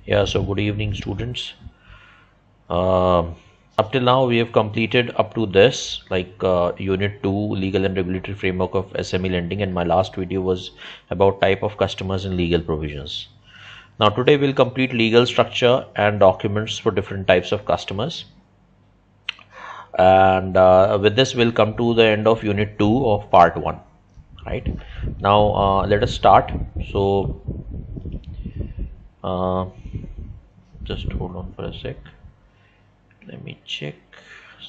Yeah, so good evening, students. Up till now, we have completed up to this, Unit 2, Legal and Regulatory Framework of SME Lending, and my last video was about type of customers and legal provisions. Now, today we'll complete legal structure and documents for different types of customers. And with this, we'll come to the end of Unit 2 of Part 1. Right? Now, let us start. So, just hold on for a sec. Let me check.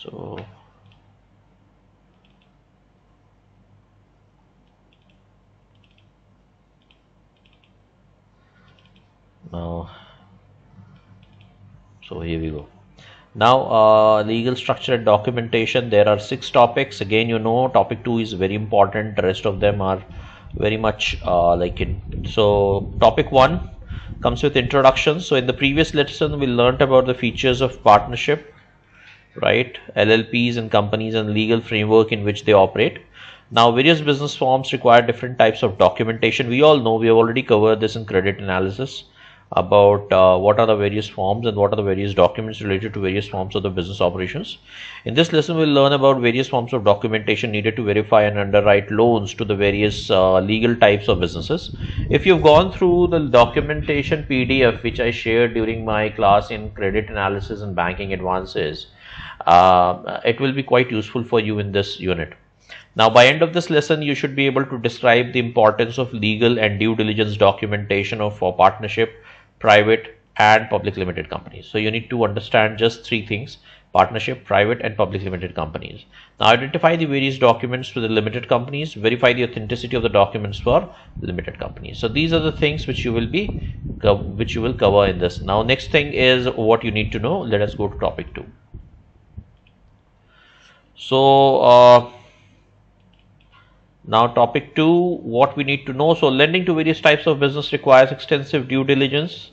So now, here we go. Now, legal structure and documentation. There are 6 topics. Again, you know, topic 2 is very important. The rest of them are very much like it. So, topic 1 comes with introduction. So in the previous lesson we learnt about the features of partnership, right, LLPs and companies and legal framework in which they operate. Now various business forms require different types of documentation. We all know, we have already covered this in credit analysis about what are the various forms and what are the various documents related to various forms of the business operations. In this lesson we'll learn about various forms of documentation needed to verify and underwrite loans to the various legal types of businesses. If you've gone through the documentation PDF which I shared during my class in credit analysis and banking advances, it will be quite useful for you in this unit. Now, by end of this lesson, you should be able to describe the importance of legal and due diligence documentation for partnership, private and public limited companies. So you need to understand just 3 things: partnership, private and public limited companies. Now identify the various documents to the limited companies, verify the authenticity of the documents for limited companies. So these are the things which you will cover in this. Now next thing is what you need to know. Let us go to topic 2. So now topic 2, what we need to know. So lending to various types of business requires extensive due diligence,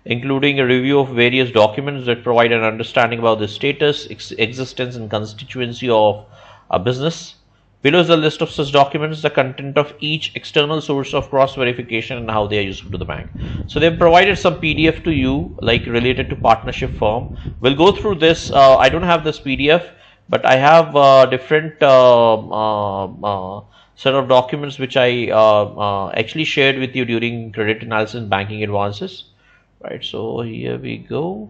including a review of various documents that provide an understanding about the status, existence and constituency of a business. Below is a list of such documents, the content of each external source of cross verification and how they are useful to the bank. So they have provided some PDF to you, like related to partnership firm. We'll go through this. I don't have this PDF, but I have different set of documents which I actually shared with you during credit analysis and banking advances. Right, so here we go.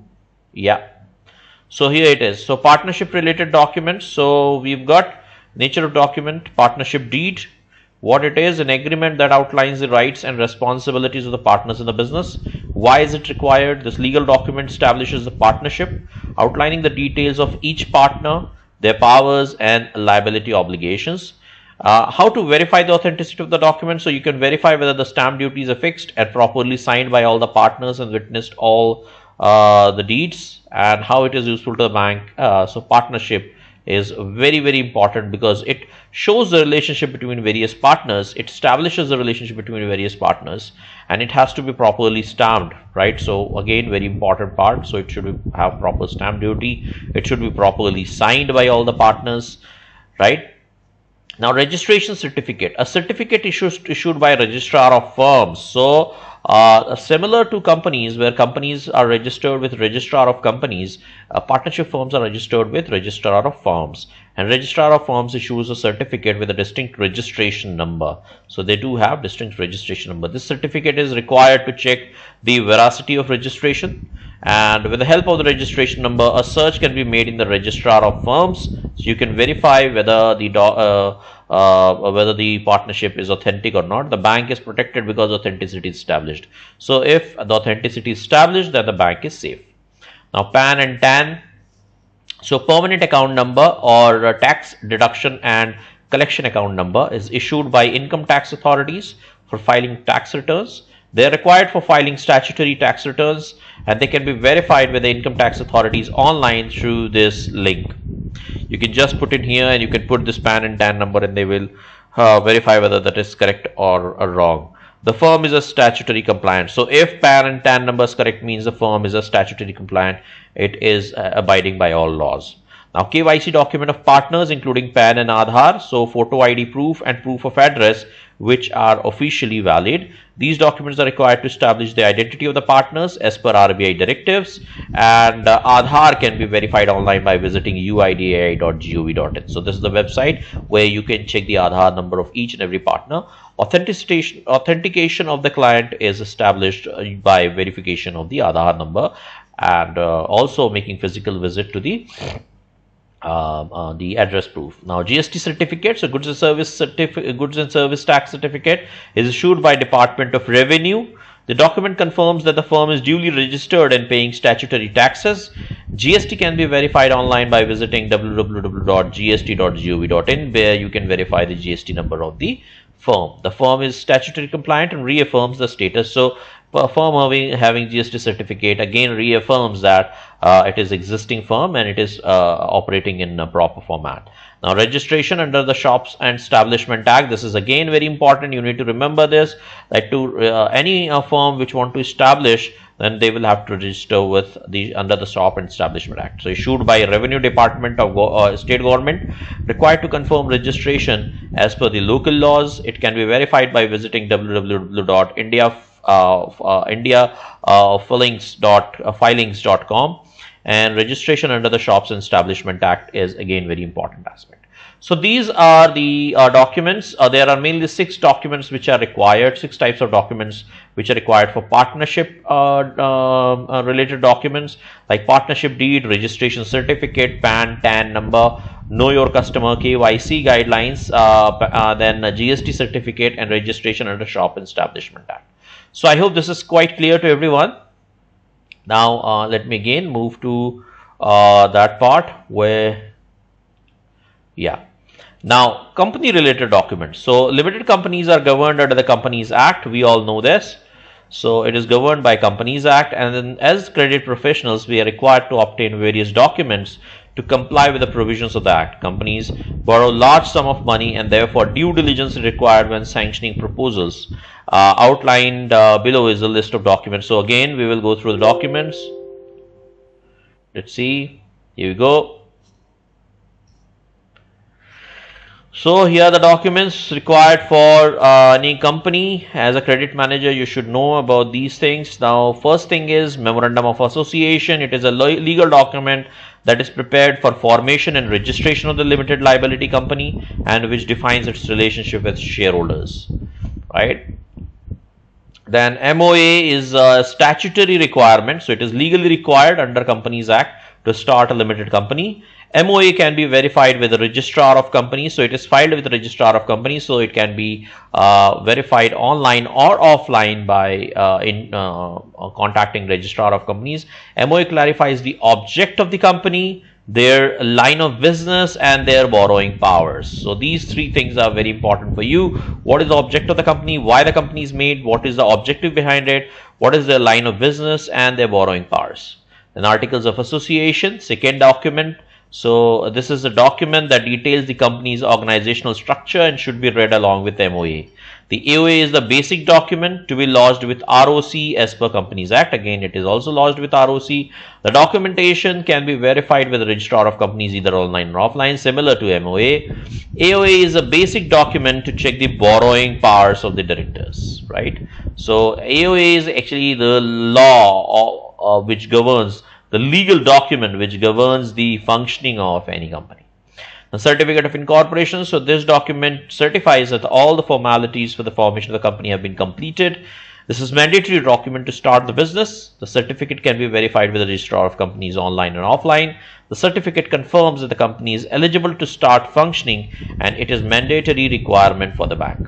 Yeah, so here it is. So partnership related documents. So we've got nature of document, partnership deed. What it is: an agreement that outlines the rights and responsibilities of the partners in the business. Why is it required? This legal document establishes the partnership, outlining the details of each partner, their powers and liability obligations. How to verify the authenticity of the document. So you can verify whether the stamp duties are fixed and properly signed by all the partners and witnessed all the deeds, and how it is useful to the bank. So partnership is very, very important because it shows the relationship between various partners. It establishes the relationship between various partners, and it has to be properly stamped, right? So again, very important part. So it should have proper stamp duty. It should be properly signed by all the partners, right? Now, registration certificate, a certificate issued by a registrar of firms. So similar to companies, where companies are registered with registrar of companies, partnership firms are registered with registrar of firms, and registrar of firms issues a certificate with a distinct registration number. So they do have distinct registration number. This certificate is required to check the veracity of registration, and with the help of the registration number, a search can be made in the registrar of firms. So you can verify whether the partnership is authentic or not. The bank is protected because authenticity is established. So if the authenticity is established, then the bank is safe. Now PAN and TAN. So permanent account number or tax deduction and collection account number is issued by income tax authorities for filing tax returns. They are required for filing statutory tax returns, and they can be verified with the income tax authorities online through this link. You can just put in here and you can put this PAN and TAN number, and they will verify whether that is correct or wrong. The firm is a statutory compliant. So if PAN and TAN number is correct, means the firm is a statutory compliant. It is abiding by all laws. Now KYC document of partners including PAN and Aadhaar. So photo ID proof and proof of address which are officially valid. These documents are required to establish the identity of the partners as per RBI directives, and Aadhaar can be verified online by visiting uidai.gov.in. So this is the website where you can check the Aadhaar number of each and every partner. Authentication of the client is established by verification of the Aadhaar number, and also making physical visit to the address proof. Now, GST certificate, so goods and service tax certificate, is issued by Department of Revenue. The document confirms that the firm is duly registered and paying statutory taxes. GST can be verified online by visiting www.gst.gov.in, where you can verify the GST number of the firm. The firm is statutory compliant and reaffirms the status. So, a firm having GST certificate again reaffirms that it is existing firm and it is operating in a proper format. Now, registration under the Shops and Establishment Act. This is again very important. You need to remember this, that to any firm which want to establish, then they will have to register with under the Shop and Establishment Act. So, issued by Revenue Department of State Government, required to confirm registration as per the local laws. It can be verified by visiting filings.com, and registration under the Shops and Establishment Act is again very important aspect. So these are the documents. There are mainly 6 documents which are required, 6 types of documents which are required for partnership related documents, like partnership deed, registration certificate, PAN, TAN number, know your customer, KYC guidelines, then a GST certificate, and registration under Shop and Establishment Act. So I hope this is quite clear to everyone. Now let me again move to that part where, now company related documents. So limited companies are governed under the Companies Act. We all know this. So it is governed by Companies Act, and then as credit professionals we are required to obtain various documents to comply with the provisions of the Act. Companies borrow large sum of money, and therefore due diligence is required when sanctioning proposals. Outlined below is a list of documents. So again we will go through the documents. Let's see. Here we go. So here are the documents required for any company. As a credit manager, you should know about these things. Now, first thing is Memorandum of Association. It is a legal document that is prepared for formation and registration of the limited liability company, and which defines its relationship with shareholders, right? Then MOA is a statutory requirement, so it is legally required under Companies Act to start a limited company. MOA can be verified with the registrar of companies, so it is filed with the registrar of companies, so it can be verified online or offline by contacting registrar of companies. MOA clarifies the object of the company, their line of business, and their borrowing powers. So these 3 things are very important for you. What is the object of the company, why the company is made, what is the objective behind it, what is their line of business, and their borrowing powers. Then Articles of Association, second document. So this is a document that details the company's organizational structure and should be read along with MOA. The AOA is the basic document to be lodged with ROC as per Companies Act. Again, it is also lodged with ROC. The documentation can be verified with the registrar of companies either online or offline, similar to MOA. AOA is a basic document to check the borrowing powers of the directors, right? So AOA is actually the law which governs, the legal document which governs the functioning of any company. The Certificate of Incorporation. So this document certifies that all the formalities for the formation of the company have been completed. This is mandatory document to start the business. The certificate can be verified with the registrar of companies online and offline. The certificate confirms that the company is eligible to start functioning, and it is mandatory requirement for the bank.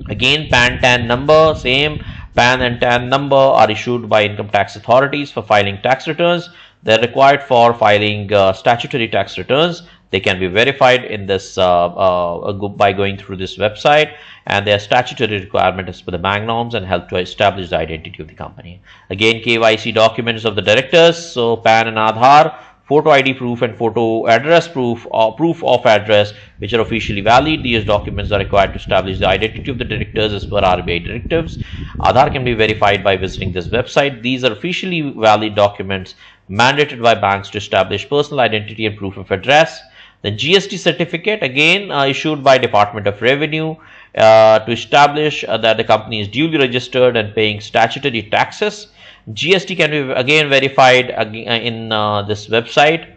Again, PAN TAN number, same. PAN and TAN number are issued by income tax authorities for filing tax returns. They are required for filing statutory tax returns. They can be verified in this by going through this website, and their statutory requirement is for the bank norms and help to establish the identity of the company. Again, KYC documents of the directors, so PAN and Aadhaar, photo ID proof and photo address proof or proof of address, which are officially valid. These documents are required to establish the identity of the directors as per RBI directives. Aadhaar can be verified by visiting this website. These are officially valid documents mandated by banks to establish personal identity and proof of address. The GST certificate, again issued by Department of Revenue to establish that the company is duly registered and paying statutory taxes. GST can be again verified in this website.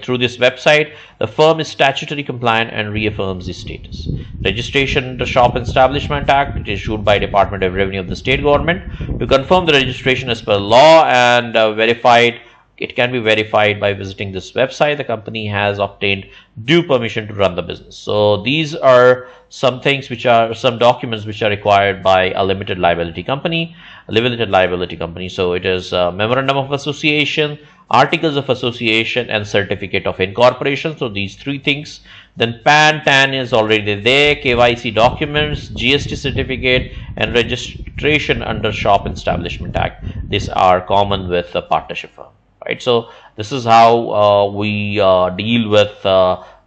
Through this website, the firm is statutory compliant and reaffirms the status. Registration under Shop and Establishment Act, it is issued by Department of Revenue of the state government to confirm the registration as per law and verified. It can be verified by visiting this website. The company has obtained due permission to run the business. So these are some things which are some documents which are required by a limited liability company. So it is Memorandum of Association, Articles of Association, and Certificate of Incorporation. So these three things. Then PAN, TAN is already there, KYC documents, GST certificate, and registration under Shop and Establishment Act. These are common with a partnership firm. Right, so this is how we deal with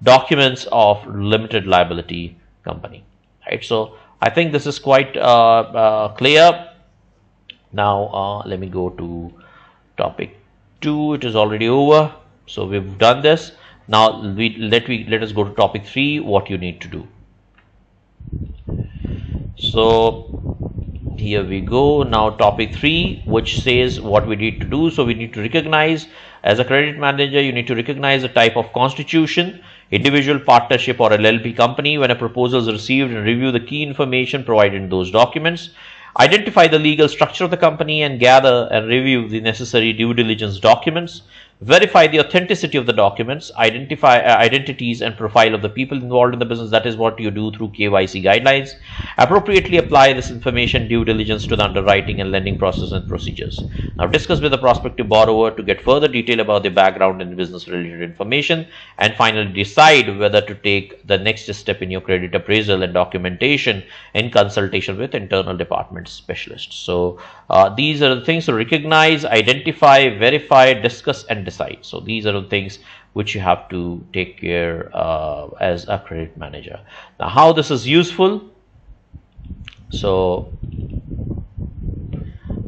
documents of limited liability company. Right, so I think this is quite clear. Now let me go to topic 2. It is already over, so we've done this. Now let us go to topic 3. What you need to do. So here we go. Now topic 3, which says what we need to do. So we need to recognize, as a credit manager, you need to recognize the type of constitution, individual, partnership, or LLP company when a proposal is received, and review the key information provided in those documents. Identify the legal structure of the company and gather and review the necessary due diligence documents. Verify the authenticity of the documents. Identify identities and profile of the people involved in the business. That is what you do through KYC guidelines. Appropriately apply this information due diligence to the underwriting and lending process and procedures. Now discuss with the prospective borrower to get further detail about the background and business related information, and finally decide whether to take the next step in your credit appraisal and documentation in consultation with internal department specialists. So these are the things to recognize, identify, verify, discuss, and decide. So these are the things which you have to take care as a credit manager. Now how this is useful. So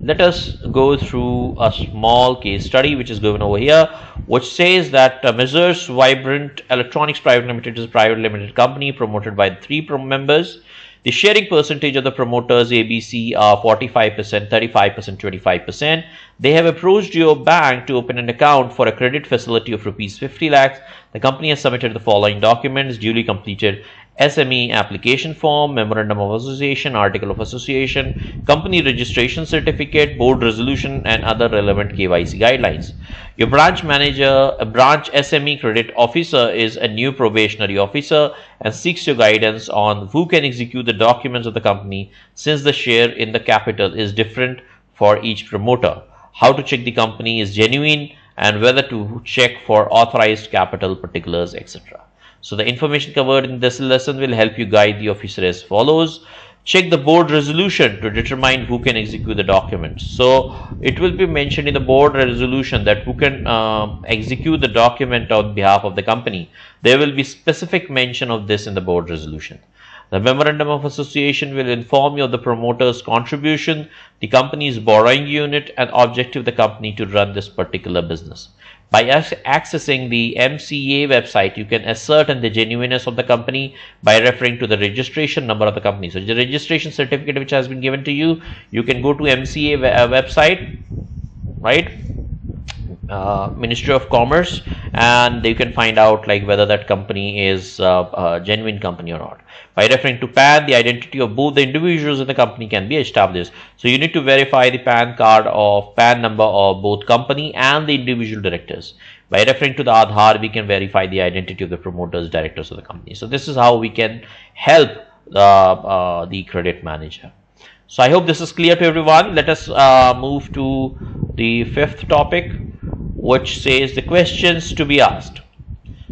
let us go through a small case study which is given over here, which says that Messrs. Vibrant Electronics Private Limited is a private limited company promoted by 3 members. The sharing percentage of the promoters ABC are 45%, 35%, 25%. They have approached your bank to open an account for a credit facility of rupees 50 lakhs. The company has submitted the following documents: duly completed SME application form, Memorandum of Association, Article of Association, Company Registration Certificate, Board Resolution, and other relevant KYC guidelines. Your branch manager, a branch SME credit officer, is a new probationary officer and seeks your guidance on who can execute the documents of the company, since the share in the capital is different for each promoter, how to check the company is genuine, and whether to check for authorized capital particulars, etc. So the information covered in this lesson will help you guide the officer as follows. Check the board resolution to determine who can execute the documents. So it will be mentioned in the board resolution that who can execute the document on behalf of the company. There will be specific mention of this in the board resolution. The Memorandum of Association will inform you of the promoter's contribution, the company's borrowing unit, and objective of the company to run this particular business. By accessing the MCA website, you can ascertain the genuineness of the company by referring to the registration number of the company. So the registration certificate which has been given to you, you can go to MCA website, right? Ministry of Commerce, and you can find out like whether that company is a genuine company or not. By referring to PAN, the identity of both the individuals in the company can be established. So you need to verify the PAN card of PAN number of both company and the individual directors. By referring to the Aadhaar, we can verify the identity of the promoters, directors of the company. So this is how we can help the credit manager. So I hope this is clear to everyone. Let us move to the 5th topic, which says the questions to be asked.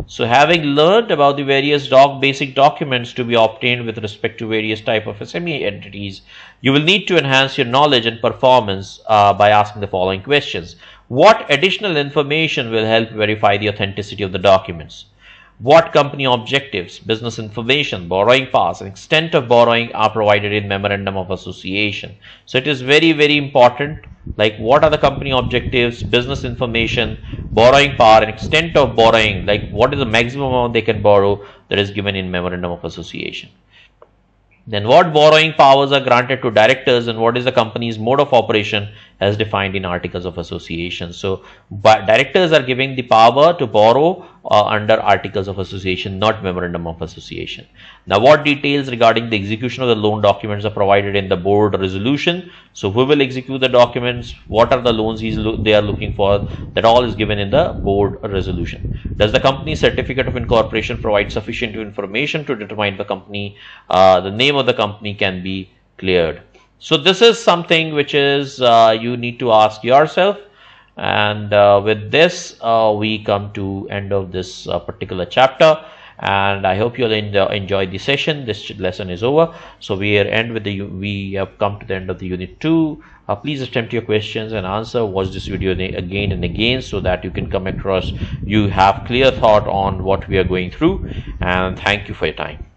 So having learned about the various basic documents to be obtained with respect to various type of SME entities, you will need to enhance your knowledge and performance by asking the following questions. What additional information will help verify the authenticity of the documents? What company objectives, business information, borrowing paths, and extent of borrowing are provided in Memorandum of Association? So it is very, very important, like what are the company objectives, business information, borrowing power and extent of borrowing, like what is the maximum amount they can borrow, that is given in Memorandum of Association. Then what borrowing powers are granted to directors and what is the company's mode of operation as defined in Articles of Association. So directors are giving the power to borrow under Articles of Association, not Memorandum of Association. Now what details regarding the execution of the loan documents are provided in the board resolution. So who will execute the documents, what are the loans they are looking for, that all is given in the board resolution. Does the company's certificate of incorporation provide sufficient information to determine the company, the name of the company can be cleared. So this is something which is you need to ask yourself. And with this we come to end of this particular chapter, and I hope you'll enjoy the session. This lesson is over, so we have come to the end of the unit 2. Please attempt your questions and answer. Watch this video again and again so that you can come across, you have clear thought on what we are going through. And thank you for your time.